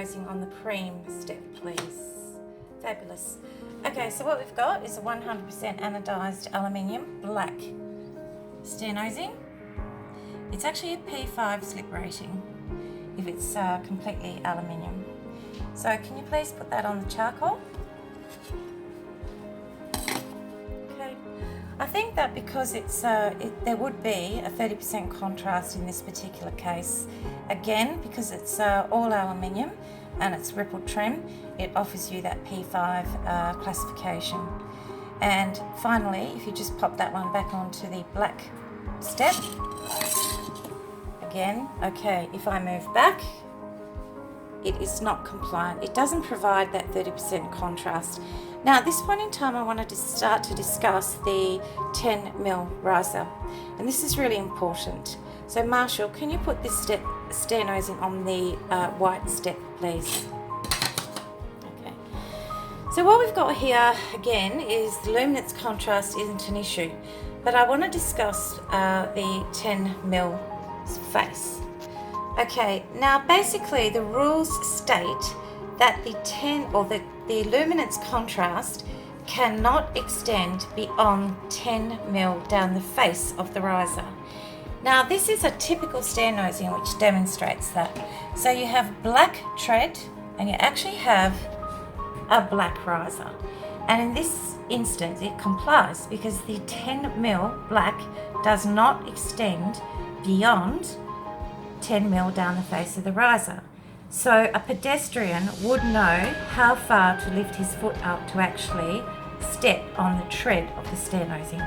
nosing on the preem step, please. Fabulous. Okay, so what we've got is a 100% anodized aluminium black stair nosing. It's actually a P5 slip rating if it's completely aluminium. So can you please put that on the charcoal? Okay. I think that because it's there would be a 30% contrast in this particular case. Again, because it's all aluminium and it's rippled trim, it offers you that P5 classification. And finally, if you just pop that one back onto the black step, again, okay, if I move back, it is not compliant. It doesn't provide that 30% contrast. Now, at this point in time, I wanted to start to discuss the 10mm riser, and this is really important. So, Marshall, can you put this stair nosing on the white step, please? Okay. So what we've got here, again, is the luminance contrast isn't an issue, but I want to discuss the 10mm face. Okay, now basically the rules state that the luminance contrast cannot extend beyond 10mm down the face of the riser. Now this is a typical stair nosing which demonstrates that. So you have black tread and you actually have a black riser. And in this instance it complies because the 10mm black does not extend beyond 10mm down the face of the riser. So a pedestrian would know how far to lift his foot up to actually step on the tread of the stair nosing.